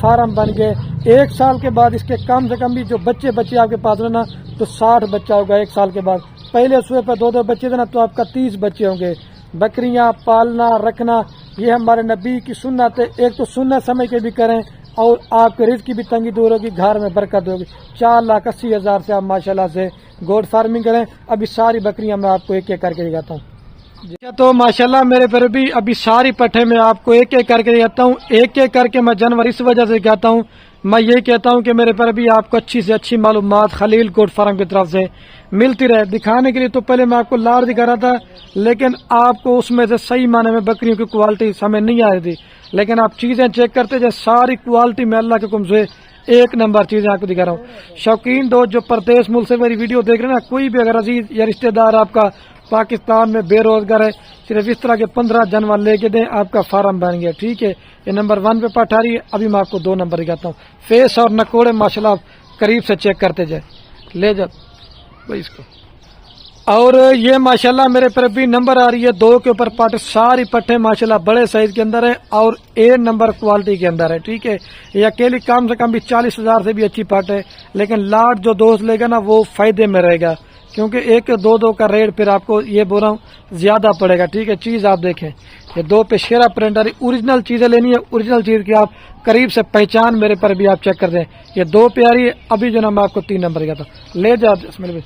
Form بن گئے. 1 سال کے بعد اس کے کم سے کم بھی جو بچے آپ کے پاس ہونا تو 60 بچہ ہوگا 1 سال کے بعد. پہلے سوئے پہ 2 بچے تھے نا تو آپ کا 30 بچے ہوں گے. بکریاں پالنا رکھنا یہ ہمارے نبی کی سنت ہے. ایک تو سنت سمجھ کے بھی کریں اور آپ کے رزق کی بھی تنگی دور ہوگی, گھر میں برکت ہوگی. 4,80,000 سے آپ ماشاءاللہ سے گوڈ فارمنگ کریں. ابھی ساری بکریاں میں آپ کو ایک ایک کر کے دکھاتا ہوں. تو ماشاءاللہ میرے پر بھی ابھی ساری پٹھے میں آپ کو ایک ایک کر کے دکھاتا ہوں. ایک ایک کر کے میں جانور اس وجہ سے دکھاتا ہوں, میں یہ کہتا ہوں کہ میرے پر بھی آپ کو اچھی سے اچھی معلومات خلیل گوڈ فارم کی طرف سے ملتی رہے. دکھانے کے لیے تو پہلے میں آپ کو لاڑ دکھا رہا تھا, لیکن آپ کو اس میں سے صحیح معنی میں بکریوں کی کوالٹی سمجھ نہیں آ رہی تھی. لیکن آپ چیزیں چیک کرتے جائے, ساری کوالٹی میں اللہ کے حکم سے 1 نمبر چیزیں آپ کو دکھا رہا ہوں. شوقین دوست جو پردیش ملک سے میری ویڈیو دیکھ رہے ہیں نا, کوئی بھی اگر عزیز یا رشتہ دار آپ کا پاکستان میں بے روزگار ہے, صرف اس طرح کے 15 جانور لے کے دیں, آپ کا فارم بن گیا. ٹھیک ہے, یہ نمبر 1 پہ پٹھ آ رہی ہے. ابھی میں آپ کو 2 نمبر دکھاتا ہوں. فیس اور نکوڑے ماشاءاللہ قریب سے چیک کرتے جائے, لے جا اس کو. اور یہ ماشاءاللہ میرے پر بھی نمبر آ رہی ہے 2 کے اوپر پٹ. ساری پٹھے ماشاءاللہ بڑے سائز کے اندر ہے اور A نمبر کوالٹی کے اندر ہے. ٹھیک ہے, یہ اکیلی کم سے کم بھی 40,000 سے بھی اچھی پٹ ہے. لیکن لاٹ جو دوست لے گا نا وہ فائدے میں رہے گا, کیونکہ 1-2 کا ریٹ پھر آپ کو یہ بول رہا ہوں زیادہ پڑے گا. ٹھیک ہے, چیز آپ دیکھیں, یہ 2 پہ شیرا پرنٹ آ رہی. اوریجنل چیزیں لینی ہے, اوریجنل چیز کی آپ قریب سے پہچان میرے پر بھی آپ چیک کر دیں. یہ 2 پہ آ رہی ہے. ابھی جو نا میں آپ کو 3 نمبر دکھاتا ہوں, لے جا اس میں.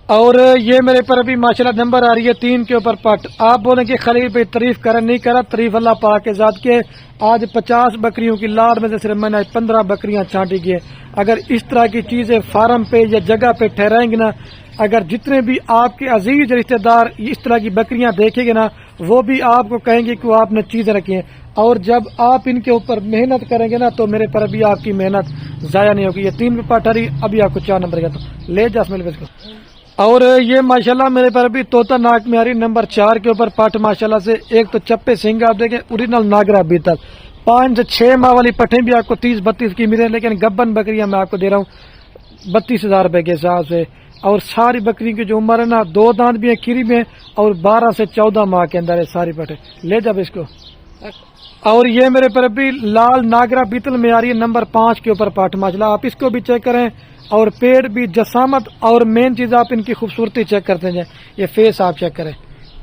اور یہ میرے پر ابھی ماشاءاللہ نمبر آ رہی ہے 3 کے اوپر پٹ. آپ بولیں کہ خلیل پہ تعریف کریں, نہیں کرا, تعریف اللہ پاک کے ذات کے. آج 50 بکریوں کی لاڑ میں سے صرف میں نے 15 بکریاں چھانٹی کی. اگر اس طرح کی چیزیں فارم پہ یا جگہ پہ ٹھہرائیں گے نا, اگر جتنے بھی آپ کے عزیز رشتہ دار اس طرح کی بکریاں دیکھیں گے نا, وہ بھی آپ کو کہیں گے کہ وہ آپ نے چیزیں رکھی ہیں. اور جب آپ ان کے اوپر محنت کریں گے نا تو میرے پر بھی آپ کی محنت ضائع نہیں ہوگی. یہ 3 پہ پٹ آ رہی. ابھی آپ کو 4 نمبر کہتا ہوں, لے جا اسمیل کو. اور یہ ماشاءاللہ میرے پر بھی طوطا ناک میں آ رہی نمبر 4 کے اوپر پٹ ماشاءاللہ سے. ایک تو چپے سنگ آپ دیکھیں, اوریجنل ناگرا بیتل. 5 سے 6 ماہ والی پٹھیں بھی آپ کو 30-32 کی ملیں, لیکن گبن بکریاں میں آپ کو دے رہا ہوں 32,000 روپے کے حساب سے. اور ساری بکری کی جو عمر ہے نا 2 دانت بھی ہیں, کھیری بھی ہیں, اور 12 سے 14 ماہ کے اندر ہے ساری پٹھیں. لے جب اس کو. اور یہ میرے پر بھی لال ناگرا بیتل میں آ رہی ہے نمبر 5 کے اوپر پٹ ماشاءاللہ. آپ اس کو بھی چیک کریں, اور پیڑ بھی جسامت, اور مین چیز آپ ان کی خوبصورتی چیک کرتے جائیں. یہ فیس آپ چیک کریں.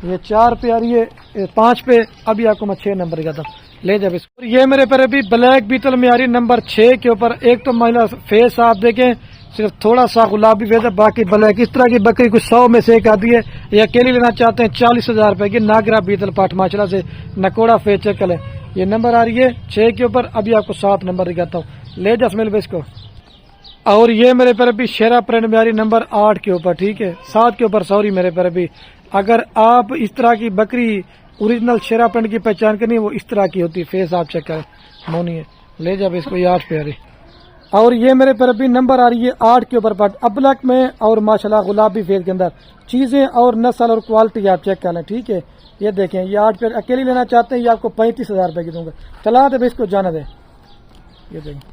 یہ 4 پہ آ رہی ہے, 5 پہ. ابھی آپ کو میں 6 نمبر دکھاتا ہوں, لے جب اس کو. یہ میرے پر ابھی بلیک بیتل میں آ رہی ہے نمبر 6 کے اوپر. ایک تو مہیلا فیس آپ دیکھیں, صرف تھوڑا سا گلابی فیس ہے, باقی بلیک. اس طرح کی بکری کچھ 100 میں سے ایک آتی ہے. یہ اکیلی لینا چاہتے ہیں 40,000 روپے کی. ناگرا بیتل پاٹ ماشاءاللہ سے نکوڑا فیس چیک کریں. یہ نمبر آ رہی ہے 6 کے اوپر. ابھی آپ کو 7 نمبر دکھاتا ہوں, لے جا اسمیل بیس کو. اور یہ میرے پر ابھی شیرا پرنٹ میں آ رہی نمبر 8 کے اوپر. ٹھیک ہے, 7 کے اوپر سوری میرے پر ابھی. اگر آپ اس طرح کی بکری اوریجنل شیرا پرنٹ کی پہچان کرنی, وہ اس طرح کی ہوتی ہے. فیس آپ چیک کریں, مونی ہے. لے جا اس کو, یہ 8 پہ آ رہی. اور یہ میرے پر ابھی نمبر آ رہی ہے 8 کے اوپر پٹ ابلک میں, اور ماشاءاللہ گلابی فیس کے اندر. چیزیں اور نسل اور کوالٹی آپ چیک کر لیں. ٹھیک ہے, یہ دیکھیں, یہ 8 پہ اکیلی لینا چاہتے ہیں, یہ آپ کو 35,000 روپے کی دوں گا. چلا دے اس کو, جانا دیں. یہ دیکھیں.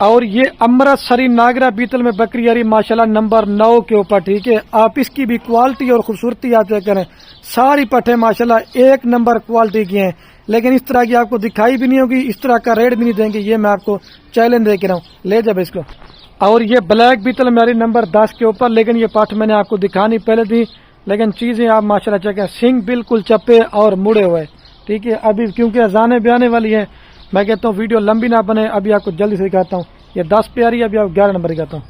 اور یہ امرتسری ناگرا بیتل میں بکری آ رہی ماشاءاللہ نمبر 9 کے اوپر. ٹھیک ہے, آپ اس کی بھی کوالٹی اور خوبصورتی آپ چیک کریں. ساری پٹھیں ماشاءاللہ 1 نمبر کوالٹی کی ہیں, لیکن اس طرح کی آپ کو دکھائی بھی نہیں ہوگی, اس طرح کا ریٹ بھی نہیں دیں گے. یہ میں آپ کو چیلنج دے کے رہا ہوں, لے جب اس کو. اور یہ بلیک بیتل میں آ رہی نمبر 10 کے اوپر. لیکن یہ پٹ میں نے آپ کو دکھانی پہلے دی, لیکن چیزیں آپ ماشاءاللہ چیک کریں. سنگ بالکل چپے اور مڑے ہوئے. ٹھیک ہے, ابھی کیونکہ اذانیں بھی آنے والی ہیں, میں کہتا ہوں ویڈیو لمبی نہ بنے. ابھی آپ کو جلدی سے دکھاتا ہوں. یہ 10 پہ آ رہی ہے. ابھی آپ 11 نمبر دکھاتا ہوں.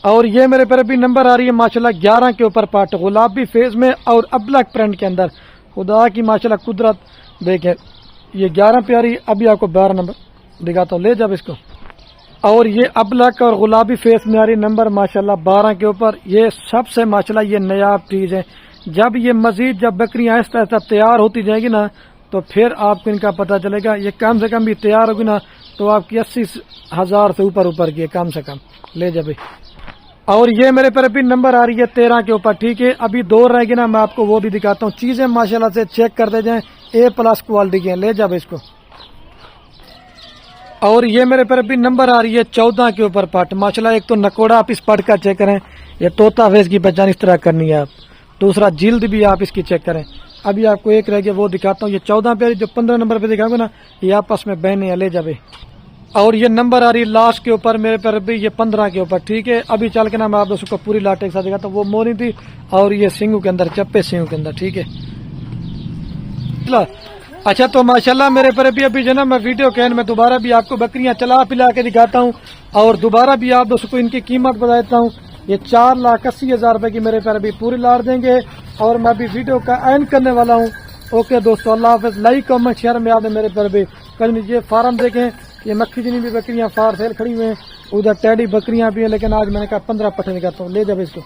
اور یہ میرے پر ابھی نمبر آ رہی ہے ماشاءاللہ 11 کے اوپر پٹ, گلابی فیس میں اور ابلک پرنٹ کے اندر. خدا کی ماشاءاللہ قدرت دیکھیں, یہ 11 پہ آ رہی ہے. ابھی آپ کو 12 نمبر دکھاتا ہوں, لے جب اس کو. اور یہ ابلک اور گلابی فیس میں آ رہی نمبر ماشاءاللہ 12 کے اوپر. یہ سب سے ماشاءاللہ یہ نایاب چیز ہے. جب یہ مزید جب بکریاں آہستہ آہستہ تیار ہوتی جائیں گی نا, تو پھر آپ کو ان کا پتہ چلے گا. یہ کم سے کم بھی تیار ہوگی نا تو آپ کی 80,000 سے اوپر کی ہے کم سے کم. لے جا بھائی. اور یہ میرے پر ابھی نمبر آ رہی ہے 13 کے اوپر. ٹھیک ہے, ابھی 2 رہ گی نا, میں آپ کو وہ بھی دکھاتا ہوں. چیزیں ماشاءاللہ سے چیک کرتے جائیں, A+ کوالٹی کی ہیں. لے جا بھائی اس کو. اور یہ میرے پر ابھی نمبر آ رہی ہے 14 کے اوپر پٹ ماشاءاللہ. ایک تو نکوڑا آپ اس پٹ کا چیک کریں, یہ طوطا فیس کی پہچان اس طرح کرنی ہے آپ. دوسرا جلد بھی آپ اس کی چیک کریں. ابھی آپ کو ایک رہ گیا وہ دکھاتا ہوں. یہ 14 پیاری جو 15 نمبر پہ دکھاؤں گا نا یہ آپس میں بہنے ہیں لے جاوے. اور یہ نمبر آ رہی ہے لاسٹ کے اوپر میرے پر بھی یہ 15 کے اوپر. ٹھیک ہے ابھی چل کے نا میں آپ دوستوں کو پوری لاٹ ایک ساتھ دکھاتا ہوں. وہ مورنی تھی اور یہ سنگوں کے اندر چپے سنگوں کے اندر. ٹھیک ہے اچھا تو ماشاءاللہ میرے پر ابھی جو نا میں ویڈیو کہنے میں دوبارہ بھی آپ کو بکریاں چلا پلا کے دکھاتا ہوں اور دوبارہ بھی آپ دوستوں کو ان کی قیمت بتا دیتا ہوں. یہ 4,80,000 روپے کی میرے پر ابھی پوری لاٹ دیں گے اور میں ابھی ویڈیو کا اینڈ کرنے والا ہوں. اوکے دوستو اللہ حافظ. لائک کمنٹ شیئر میں آپ میرے پر بھی کل یہ فارم دیکھیں یہ مکھی جنی بھی بکریاں فار سیل کھڑی ہوئی ہیں ادھر ٹیڈی بکریاں بھی ہیں لیکن آج میں نے کہا 15 پٹھے نکالتا ہوں لے جا اس کو.